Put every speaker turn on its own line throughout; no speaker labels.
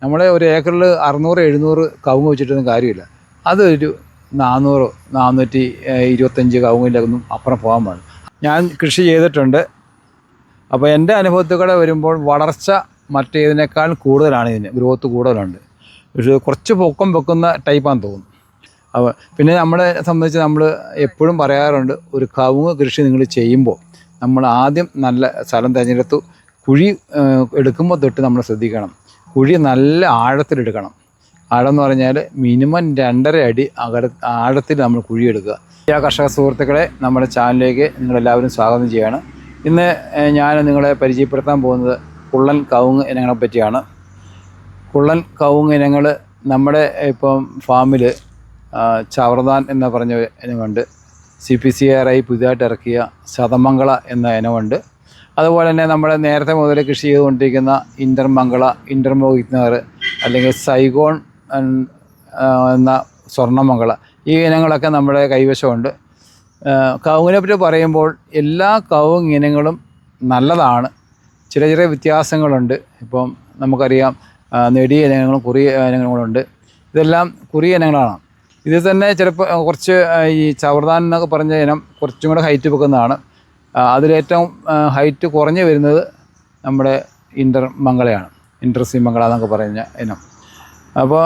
നമ്മൾ ഒരു ഏക്കറിൽ 600-700 കവുങ്ങ് വെച്ചിട്ടൊന്നും കാര്യമില്ല. അതൊരു 400-425 കവുങ്ങിലൊന്നും അപ്പുറം പോകാൻ പാടില്ല. ഞാൻ കൃഷി ചെയ്തിട്ടുണ്ട്. അപ്പോൾ എൻ്റെ അനുഭവത്തിൽ കൂടെ വരുമ്പോൾ വളർച്ച മറ്റേതിനേക്കാൾ കൂടുതലാണ്, ഇതിന് ഗ്രോത്ത് കൂടുതലുണ്ട്. പക്ഷേ കുറച്ച് പൊക്കം വെക്കുന്ന ടൈപ്പാന്ന് തോന്നുന്നു. അപ്പോൾ പിന്നെ നമ്മളെ സംബന്ധിച്ച് നമ്മൾ എപ്പോഴും പറയാറുണ്ട്, ഒരു കവുങ്ങ് കൃഷി നിങ്ങൾ ചെയ്യുമ്പോൾ നമ്മൾ ആദ്യം നല്ല സ്ഥലം തിരഞ്ഞെടുത്തു. കുഴി എടുക്കുമ്പോൾ തൊട്ട് നമ്മൾ ശ്രദ്ധിക്കണം, കുഴി നല്ല ആഴത്തിലെടുക്കണം. ആഴം എന്ന് പറഞ്ഞാൽ മിനിമം 2.5 അടി ആഴത്തിൽ നമ്മൾ കുഴിയെടുക്കുക. കർഷക സുഹൃത്തുക്കളെ, നമ്മുടെ ചാനലിലേക്ക് നിങ്ങളെല്ലാവരും സ്വാഗതം ചെയ്യുകയാണ്. ഇന്ന് ഞാൻ നിങ്ങളെ പരിചയപ്പെടുത്താൻ പോകുന്നത് കുള്ളൻ കവുങ്ങ് ഇനങ്ങളെ പറ്റിയാണ്. കുള്ളൻ കവുങ്ങ് ഇനങ്ങൾ നമ്മുടെ ഇപ്പം ഫാമിൽ ചവർദാൻ എന്ന് പറഞ്ഞ ഇനമുണ്ട്. CPCRI പുതിയതായിട്ട് ഇറക്കിയ ശതമംഗള എന്ന ഇനമുണ്ട്. അതുപോലെ തന്നെ നമ്മൾ നേരത്തെ മുതൽ കൃഷി ചെയ്തുകൊണ്ടിരിക്കുന്ന ഇന്റർമോഹിറ്റ്നർ അല്ലെങ്കിൽ സൈഗോൺ എന്ന സ്വർണ്ണമംഗള, ഈ ഇനങ്ങളൊക്കെ നമ്മുടെ കൈവശമുണ്ട്. കവുങ്ങിനെ പറ്റി പറയുമ്പോൾ എല്ലാ കവുങ്ങ് ഇനങ്ങളും നല്ലതാണ്. ചെറിയ വ്യത്യാസങ്ങളുണ്ട്. ഇപ്പം നമുക്കറിയാം, നെടിയ ഇനങ്ങളും കുറിയ ഇനങ്ങളുണ്ട്. ഇതെല്ലാം കുറിയ ഇനങ്ങളാണ്. ഇതിൽ തന്നെ ചിലപ്പോൾ കുറച്ച് ഈ ചവർദാൻ എന്നൊക്കെ പറഞ്ഞ ഇനം കുറച്ചും കൂടെ ഹൈറ്റ് വെക്കുന്നതാണ്. അതിലേറ്റവും ഹൈറ്റ് കുറഞ്ഞ് വരുന്നത് നമ്മുടെ ഇന്റർമംഗളയാണ്, ഇന്റർസി മംഗള എന്നൊക്കെ പറഞ്ഞ ഇനം. അപ്പോൾ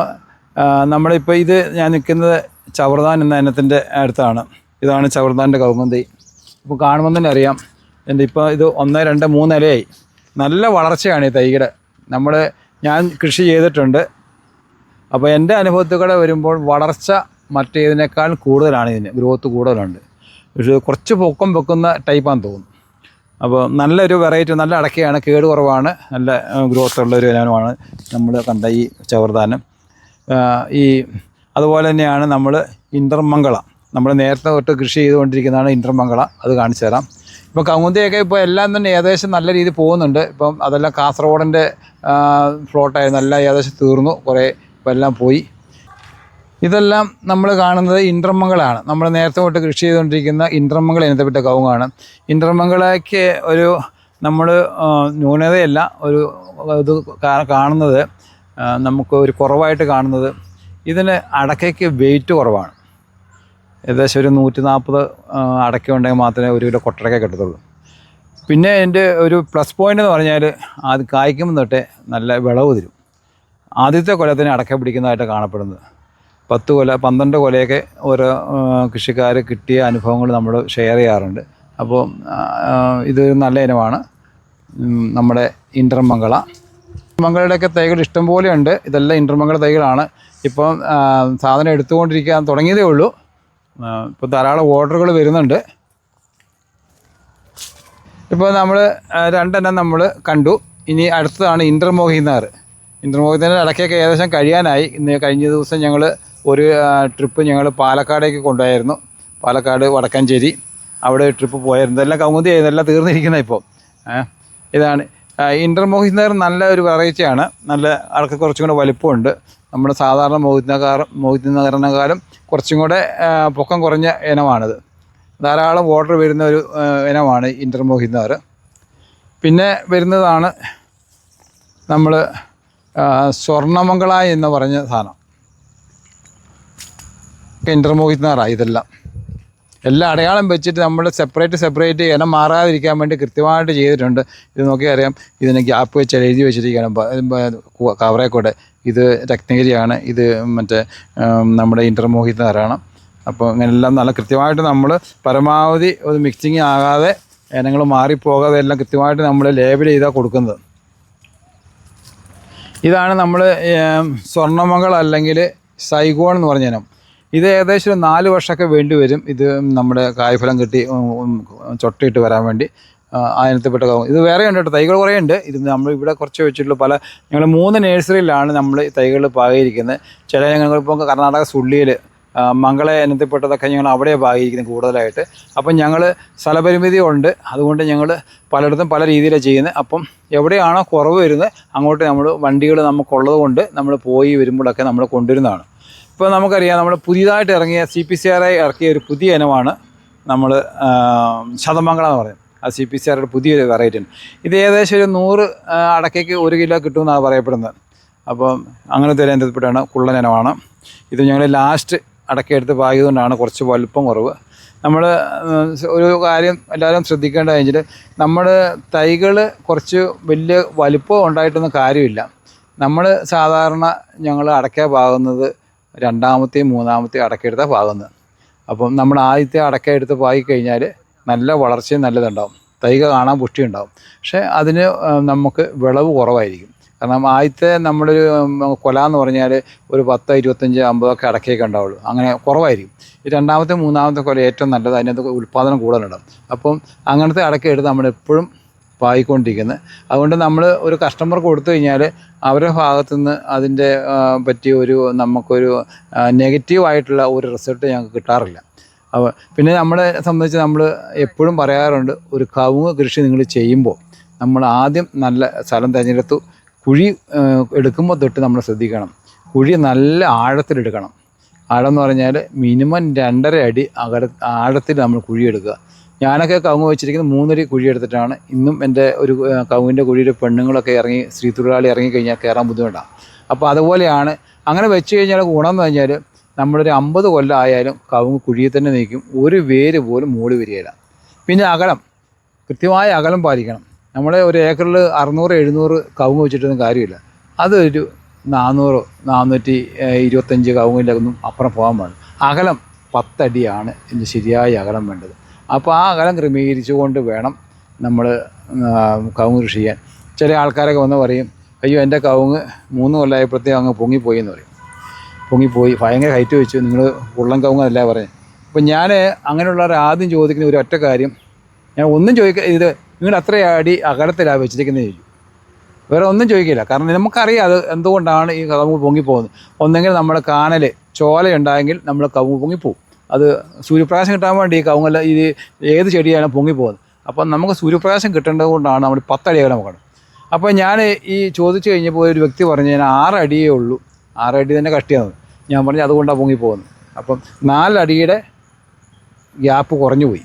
നമ്മളിപ്പോൾ ഇത് ഞാൻ നിൽക്കുന്നത് ചവർദാൻ എന്ന ഇനത്തിൻ്റെ അടുത്താണ്. ഇതാണ് ചവർദാൻ്റെ കവുങ്ങ്. ഇപ്പോൾ കാണുമ്പോൾ തന്നെ അറിയാം, ഇപ്പോൾ ഇത് 1, 2, 3 ഇലയായി. നല്ല വളർച്ചയാണ് ഈ തൈയുടെ. ഞാൻ കൃഷി ചെയ്തിട്ടുണ്ട്. അപ്പോൾ എൻ്റെ അനുഭവത്തിൽ കൂടെ വരുമ്പോൾ വളർച്ച മറ്റേതിനേക്കാൾ കൂടുതലാണ്, ഇതിന് ഗ്രോത്ത് കൂടുതലുണ്ട്. പക്ഷേ കുറച്ച് പൊക്കം വെക്കുന്ന ടൈപ്പാന്ന് തോന്നുന്നു. അപ്പോൾ നല്ലൊരു വെറൈറ്റി, നല്ല അടക്കയാണ്, കേട് കുറവാണ്, നല്ല ഗ്രോത്ത് ഉള്ളൊരു ഇനമാണ് നമ്മൾ കണ്ട ഈ ചവർദാനം. അതുപോലെ തന്നെയാണ് നമ്മൾ ഇന്റർമംഗള, നമ്മൾ നേരത്തെ തൊട്ട് കൃഷി ചെയ്തുകൊണ്ടിരിക്കുന്നതാണ് ഇന്റർമംഗള. അത് കാണിച്ചു തരാം. ഇപ്പോൾ കവുങ്ങുന്തിയൊക്കെ ഇപ്പോൾ എല്ലാം തന്നെ ഏകദേശം നല്ല രീതിയിൽ പോകുന്നുണ്ട്. ഇപ്പം അതെല്ലാം കാസർഗോഡിൻ്റെ ഫ്ലോട്ടായിരുന്നു, എല്ലാം ഏകദേശം തീർന്നു, കുറേ ഇപ്പം എല്ലാം പോയി. ഇതെല്ലാം നമ്മൾ കാണുന്നത് ഇന്റർമംഗളാണ്. നമ്മൾ നേരത്തെ തൊട്ട് കൃഷി ചെയ്തുകൊണ്ടിരിക്കുന്ന ഇന്റർമംഗള ഇനത്തെപ്പെട്ട കവുങ്ങാണ്. ഇന്റർമംഗളയ്ക്ക് ഒരു നമ്മൾ ന്യൂനതയല്ല, ഒരു ഇത് കാണുന്നത് നമുക്ക് ഒരു കുറവായിട്ട് കാണുന്നത്, ഇതിന് അടക്കയ്ക്ക് വെയിറ്റ് കുറവാണ്. ഏകദേശം ഒരു 140 അടക്ക ഉണ്ടെങ്കിൽ മാത്രമേ 1 കിലോ കൊട്ടടക്ക കിട്ടത്തുള്ളൂ. പിന്നെ എൻ്റെ ഒരു പ്ലസ് പോയിൻ്റ് എന്ന് പറഞ്ഞാൽ, അത് കായ്ക്കുമ്പോൾ തൊട്ടേ നല്ല വിളവ് തരും. ആദ്യത്തെ കൊലത്തിന് അടക്ക പിടിക്കുന്നതായിട്ട് കാണപ്പെടുന്നത്. 10 കൊല 12 കൊലയൊക്കെ ഓരോ കൃഷിക്കാർ കിട്ടിയ അനുഭവങ്ങൾ നമ്മൾ ഷെയർ ചെയ്യാറുണ്ട്. അപ്പോൾ ഇതൊരു നല്ല ഇനമാണ് നമ്മുടെ ഇന്റർമംഗള. ഇന്റർമംഗളയുടെയൊക്കെ തൈകൾ ഇഷ്ടംപോലെ ഉണ്ട്. ഇതെല്ലാം ഇന്റർമംഗള തൈകളാണ്. ഇപ്പം സാധനം എടുത്തുകൊണ്ടിരിക്കാൻ തുടങ്ങിയതേ ഉള്ളൂ. ഇപ്പോൾ ധാരാളം ഓർഡറുകൾ വരുന്നുണ്ട്. ഇപ്പോൾ നമ്മൾ 2 എണ്ണം നമ്മൾ കണ്ടു. ഇനി അടുത്തതാണ് ഇന്റർമോഹിറ്റ്നർ. ഇടയ്ക്കൊക്കെ ഏകദേശം കഴിയാനായി. കഴിഞ്ഞ ദിവസം ഞങ്ങൾ ഒരു ട്രിപ്പ് പാലക്കാടേക്ക് കൊണ്ടുപോയായിരുന്നു. പാലക്കാട് വടക്കഞ്ചേരി, അവിടെ ട്രിപ്പ് പോയായിരുന്നു. ഇതെല്ലാം കൗമുദി ഇതെല്ലാം തീർന്നിരിക്കുന്ന ഇപ്പോൾ. ഇതാണ് ഇന്റർമോഹിറ്റ്നർ. നല്ല ഒരു വെറൈറ്റിയാണ്. നല്ല ആൾക്ക് കുറച്ചും കൂടെ വലിപ്പമുണ്ട്. നമ്മുടെ സാധാരണ മോഹിറ്റ്നറിനെക്കാളും കുറച്ചും കൂടെ പൊക്കം കുറഞ്ഞ ഇനമാണിത്. ധാരാളം ഓർഡർ വരുന്ന ഒരു ഇനമാണ് ഇന്റർമോഹിറ്റ്നർ. പിന്നെ വരുന്നതാണ് നമ്മൾ സ്വർണ്ണമംഗള എന്ന് പറഞ്ഞ സാധനം. ഇന്റർമോഹിറ്റ്നറാണ്. ഇതെല്ലാം അടയാളം വെച്ചിട്ട് നമ്മൾ സെപ്പറേറ്റ് ഇനം മാറാതിരിക്കാൻ വേണ്ടി കൃത്യമായിട്ട് ചെയ്തിട്ടുണ്ട്. ഇത് നോക്കിയാൽ അറിയാം, ഇതിന് ഗ്യാപ്പ് വെച്ച് എഴുതി വെച്ചിരിക്കുകയാണ് കവറേ കൂടെ. ഇത് രത്നഗിരിയാണ്, ഇത് മറ്റേ നമ്മുടെ ഇന്റർമോഹിറ്റ്നറാണ്. അപ്പോൾ ഇങ്ങനെല്ലാം നല്ല കൃത്യമായിട്ട് നമ്മൾ പരമാവധി ഒരു മിക്സിങ് ആകാതെ, ഇനങ്ങൾ മാറിപ്പോകാതെ എല്ലാം കൃത്യമായിട്ട് നമ്മൾ ലേബൽ ചെയ്താണ് കൊടുക്കുന്നത്. ഇതാണ് നമ്മൾ സ്വർണ്ണമംഗള അല്ലെങ്കിൽ സൈഗോൺ എന്ന് പറഞ്ഞ ഇനം. ഇത് ഏകദേശം 4 വർഷമൊക്കെ വേണ്ടി വരും. ഇത് നമ്മുടെ കായ്ഫലം കിട്ടി ചൊട്ടയിട്ട് വരാൻ വേണ്ടി അതിനകത്തെപ്പെട്ട കവുങ്ങ്. ഇത് വേറെ ഉണ്ട് കേട്ടോ, തൈകൾ കുറേ ഉണ്ട്. ഇത് നമ്മൾ ഇവിടെ കുറച്ച് വെച്ചിട്ടുള്ള ഞങ്ങൾ 3 നഴ്സറിയിലാണ് നമ്മൾ ഈ തൈകൾ പാകിയിരിക്കുന്നത്. ചില ഞങ്ങളിപ്പോൾ കർണാടക സുള്ളിയിൽ മംഗള ഇനത്തിൽപ്പെട്ടതൊക്കെ ഞങ്ങൾ അവിടെ പാകിയിരിക്കുന്നത് കൂടുതലായിട്ട്. അപ്പം ഞങ്ങൾ സ്ഥലപരിമിതി ഉണ്ട്, അതുകൊണ്ട് ഞങ്ങൾ പലയിടത്തും പല രീതിയിലാണ് ചെയ്യുന്നത്. അപ്പം എവിടെയാണോ കുറവ് വരുന്നത് അങ്ങോട്ട് നമ്മൾ വണ്ടികൾ നമുക്കുള്ളത് കൊണ്ട് നമ്മൾ പോയി വരുമ്പോഴൊക്കെ നമ്മൾ കൊണ്ടുവരുന്നതാണ്. ഇപ്പോൾ നമുക്കറിയാം, നമ്മൾ പുതിയതായിട്ട് ഇറങ്ങിയ CPCRI ഇറക്കിയ ഒരു പുതിയ ഇനമാണ് നമ്മൾ ശതമംഗള എന്ന് പറയുന്നത്. ആ CPCRIയുടെ പുതിയൊരു വെറൈറ്റി ഉണ്ട്. ഇത് ഏകദേശം ഒരു 100 അടക്കയ്ക്ക് 1 കിലോ കിട്ടുമെന്നാണ് പറയപ്പെടുന്നത്. അപ്പം അങ്ങനത്തെ ഒരു ഇനത്തിൽപ്പെട്ടാണ് കുള്ളൻ ഇനമാണ്. ഇത് ഞങ്ങൾ ലാസ്റ്റ് അടക്കയെടുത്ത് പാകിയതുകൊണ്ടാണ് കുറച്ച് വലുപ്പം കുറവ്. നമ്മൾ ഒരു കാര്യം എല്ലാവരും ശ്രദ്ധിക്കേണ്ടത് വെച്ചാൽ നമ്മൾ തൈകൾ കുറച്ച് വലിയ വലിപ്പം ഉണ്ടായിട്ടൊന്നും കാര്യമില്ല. നമ്മൾ സാധാരണ ഞങ്ങൾ അടയ്ക്ക പാകുന്നത് രണ്ടാമത്തെയും മൂന്നാമത്തെയും അടക്കയെടുത്താണ് പാകുന്നത്. അപ്പം നമ്മൾ ആദ്യത്തെ അടക്കയെടുത്ത് പാകിക്കഴിഞ്ഞാൽ നല്ല വളർച്ചയും നല്ലതുണ്ടാവും, തൈക കാണാൻ പുഷ്ടി ഉണ്ടാവും. പക്ഷേ അതിന് നമുക്ക് വിളവ് കുറവായിരിക്കും. കാരണം ആദ്യത്തെ നമ്മളൊരു കൊല എന്ന് പറഞ്ഞാൽ ഒരു 10, 25, 50 അടക്കയൊക്കെ ഉണ്ടാവുള്ളൂ, അങ്ങനെ കുറവായിരിക്കും. ഈ രണ്ടാമത്തെ മൂന്നാമത്തെ കൊല ഏറ്റവും നല്ലത്, അതിനകത്ത് ഉൽപ്പാദനം കൂടുതലുണ്ടാവും. അപ്പം അങ്ങനത്തെ അടക്കയെടുത്ത് നമ്മളെപ്പോഴും പായിക്കൊണ്ടിരിക്കുന്നത്. അതുകൊണ്ട് നമ്മൾ ഒരു കസ്റ്റമർക്ക് കൊടുത്തു കഴിഞ്ഞാൽ അവരുടെ ഭാഗത്തു നിന്ന് അതിൻ്റെ പറ്റിയ നമുക്കൊരു നെഗറ്റീവായിട്ടുള്ള ഒരു റിസൾട്ട് ഞങ്ങൾക്ക് കിട്ടാറില്ല. അപ്പോൾ പിന്നെ നമ്മളെ സംബന്ധിച്ച് നമ്മൾ എപ്പോഴും പറയാറുണ്ട്, ഒരു കവുങ്ങ് കൃഷി നിങ്ങൾ ചെയ്യുമ്പോൾ നമ്മൾ ആദ്യം നല്ല സ്ഥലം തിരഞ്ഞെടുത്തു. കുഴി എടുക്കുമ്പോൾ തൊട്ട് നമ്മൾ ശ്രദ്ധിക്കണം, കുഴി നല്ല ആഴത്തിലെടുക്കണം. ആഴം എന്ന് പറഞ്ഞാൽ മിനിമം 2.5 അടി ആഴത്തിൽ നമ്മൾ കുഴിയെടുക്കുക. ഞാനൊക്കെ കവുങ്ങ് വെച്ചിരിക്കുന്നത് 3 അടി കുഴിയെടുത്തിട്ടാണ്. ഇന്നും എൻ്റെ ഒരു കവുങ്ങിൻ്റെ കുഴിയിൽ പെണ്ണുങ്ങളൊക്കെ ഇറങ്ങി, സ്ത്രീ തൊഴിലാളി ഇറങ്ങിക്കഴിഞ്ഞാൽ കയറാൻ ബുദ്ധിമുട്ടാണ്. അപ്പോൾ അതുപോലെയാണ്. അങ്ങനെ വെച്ച് കഴിഞ്ഞാൽ ഗുണം എന്ന് പറഞ്ഞാൽ നമ്മളൊരു 50 കൊല്ലം ആയാലും കവുങ്ങ് കുഴിയിൽ തന്നെ നിൽക്കും, ഒരു വേര് പോലും മൂടി വരികയില്ല. പിന്നെ അകലം, കൃത്യമായ അകലം പാലിക്കണം. നമ്മൾ ഒരു ഏക്കറിൽ 600, 700 കവുങ്ങ് വെച്ചിട്ടൊന്നും കാര്യമില്ല. അതൊരു 400, 425 കവുങ്ങിലൊന്നും അപ്പുറം പോകാൻ പാടില്ല. അകലം 10 അടിയാണ് ഇതിന് ശരിയായ അകലം വേണ്ടത്. അപ്പോൾ ആ അകലം ക്രമീകരിച്ചുകൊണ്ട് വേണം നമ്മൾ കവുങ്ങ് കൃഷി ചെയ്യാൻ. ചില ആൾക്കാരൊക്കെ വന്ന് പറയും, അയ്യോ എൻ്റെ കവുങ്ങ് 3 കൊല്ലമായപ്പോഴത്തേക്കും അങ്ങ് പൊങ്ങിപ്പോയി എന്ന് പറയും. പൊങ്ങിപ്പോയി, ഭയങ്കര ഹൈറ്റ് വെച്ചു, നിങ്ങൾ ഉള്ളം കവുങ്ങല്ല പറയും. അപ്പം ഞാൻ അങ്ങനെയുള്ളവർ ആദ്യം ചോദിക്കുന്ന ഒരു ഒറ്റ കാര്യം, ഞാൻ ഒന്നും ഇത് നിങ്ങൾ അത്ര അടി അകലത്തിലാണ് വെച്ചിരിക്കുന്നത് ചോദിക്കും. വേറെ ഒന്നും ചോദിക്കില്ല. കാരണം നമുക്കറിയാം അത് എന്തുകൊണ്ടാണ് ഈ കവുങ്ങ് പൊങ്ങിപ്പോകുന്നത്. ഒന്നെങ്കിൽ നമ്മുടെ കാനൽ ചോലയുണ്ടായെങ്കിൽ നമ്മൾ കവുങ്ങ് പൊങ്ങിപ്പോവും. അത് സൂര്യപ്രകാശം കിട്ടാൻ വേണ്ടി ഈ കവുങ്ങല്ല, ഇത് ഏത് ചെടിയാണ് പൊങ്ങിപ്പോകുന്നത്. അപ്പം നമുക്ക് സൂര്യപ്രകാശം കിട്ടേണ്ടത് കൊണ്ടാണ് നമ്മൾ 10 അടി അകലം നോക്കണം. അപ്പോൾ ഞാൻ ഈ ചോദിച്ചു കഴിഞ്ഞപ്പോൾ ഒരു വ്യക്തി പറഞ്ഞു, ഞാൻ 6 അടിയേ ഉള്ളൂ, 6 അടി തന്നെ കഷ്ടിയാണ്. ഞാൻ പറഞ്ഞു അതുകൊണ്ടാണ് പൊങ്ങിപ്പോകുന്നത്. അപ്പം 4 അടിയുടെ ഗ്യാപ്പ് കുറഞ്ഞു പോയി.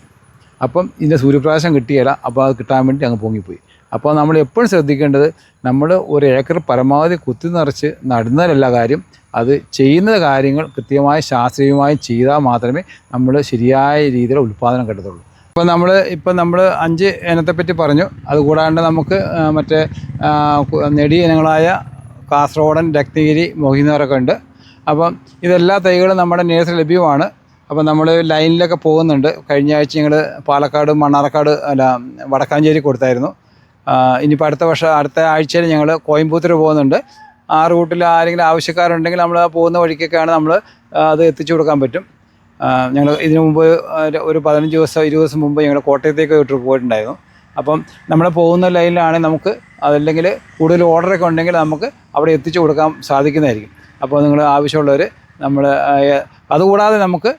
അപ്പം ഇതിൻ്റെ സൂര്യപ്രകാശം കിട്ടിയില്ല. അപ്പോൾ അത് കിട്ടാൻ വേണ്ടി അങ്ങ് പൊങ്ങിപ്പോയി. അപ്പോൾ നമ്മൾ എപ്പോഴും ശ്രദ്ധിക്കേണ്ടത്, നമ്മൾ ഒരു ഏക്കർ പരമാവധി കുത്തി നിറച്ച് നടുന്നതിലല്ല കാര്യം, അത് ചെയ്യുന്ന കാര്യങ്ങൾ കൃത്യമായി ശാസ്ത്രീയമായി ചെയ്താൽ മാത്രമേ നമ്മൾ ശരിയായ രീതിയിൽ ഉൽപ്പാദനം കിട്ടത്തുള്ളൂ. അപ്പോൾ നമ്മൾ 5 ഇനത്തെപ്പറ്റി പറഞ്ഞു. അതുകൂടാണ്ട് നമുക്ക് മറ്റേ നെടിയ ഇനങ്ങളായ കാസർഗോഡൻ, രത്നഗിരി, മോഹിനിയാറൊക്കെ ഉണ്ട്. അപ്പം ഇതെല്ലാ തൈകളും നമ്മുടെ നേഴ്സറി ലഭ്യമാണ്. അപ്പം നമ്മൾ ലൈനിലൊക്കെ പോകുന്നുണ്ട്. കഴിഞ്ഞ ആഴ്ച ഞങ്ങൾ പാലക്കാട്, മണ്ണാർക്കാട്, വടക്കാഞ്ചേരി കൊടുത്തായിരുന്നു. ഇനിയിപ്പോൾ അടുത്ത ആഴ്ചയിൽ ഞങ്ങൾ കോയമ്പത്തൂർ പോകുന്നുണ്ട്. ആ റൂട്ടിൽ ആരെങ്കിലും ആവശ്യക്കാരുണ്ടെങ്കിൽ നമ്മൾ പോകുന്ന വഴിക്കൊക്കെയാണ് നമ്മൾ അത് എത്തിച്ചു കൊടുക്കാൻ പറ്റും. ഞങ്ങൾ ഇതിനു മുമ്പ് ഒരു 15 ദിവസം 20 ദിവസം മുമ്പ് ഞങ്ങൾ കോട്ടയത്തേക്ക് ട്രിപ്പ് പോയിട്ടുണ്ടായിരുന്നു. അപ്പം നമ്മൾ പോകുന്ന ലൈനിലാണെങ്കിൽ നമുക്ക് അതല്ലെങ്കിൽ കൂടുതൽ ഓർഡറൊക്കെ ഉണ്ടെങ്കിൽ നമുക്ക് അവിടെ എത്തിച്ചു കൊടുക്കാൻ സാധിക്കുന്നതായിരിക്കും. അപ്പോൾ നിങ്ങൾ ആവശ്യമുള്ളവർ അതുകൂടാതെ നമുക്ക്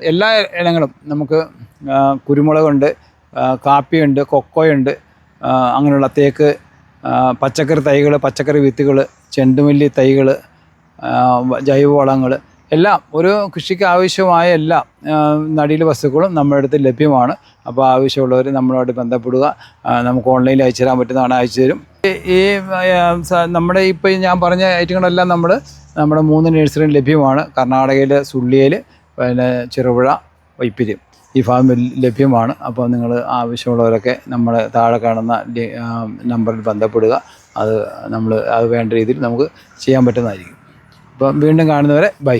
എല്ലാ ഇനങ്ങളും, നമുക്ക് കുരുമുളകുണ്ട്, കാപ്പിയുണ്ട്, കൊക്കോയുണ്ട്, അങ്ങനെയുള്ള തേക്ക്, പച്ചക്കറി തൈകൾ, പച്ചക്കറി വിത്തുകൾ, ചെണ്ടുമല്ലി തൈകൾ, ജൈവവളങ്ങൾ എല്ലാം, ഒരു കൃഷിക്ക് ആവശ്യമായ എല്ലാ നടീൽ വസ്തുക്കളും നമ്മുടെ അടുത്ത് ലഭ്യമാണ്. അപ്പോൾ ആവശ്യമുള്ളവർ നമ്മളോട് ബന്ധപ്പെടുക. നമുക്ക് ഓൺലൈനിൽ അയച്ചു തരാൻ പറ്റുന്നതാണ്, അയച്ചു തരും. ഈ നമ്മുടെ ഇപ്പോൾ ഞാൻ പറഞ്ഞ ഐറ്റങ്ങളെല്ലാം നമ്മുടെ 3 നഴ്സറിയും ലഭ്യമാണ്. കർണാടകയിൽ സുള്ളിയിൽ, പിന്നെ ചെറുപുഴ, വൈപ്പില് ഈ ഫാമിൽ ലഭ്യമാണ്. അപ്പോൾ നിങ്ങൾ ആവശ്യമുള്ളവരൊക്കെ നമ്മൾ താഴെ കാണുന്ന നമ്പറിൽ ബന്ധപ്പെടുക. അത് വേണ്ട രീതിയിൽ നമുക്ക് ചെയ്യാൻ പറ്റുന്നതായിരിക്കും. അപ്പം വീണ്ടും കാണുന്നവരെ ബൈ.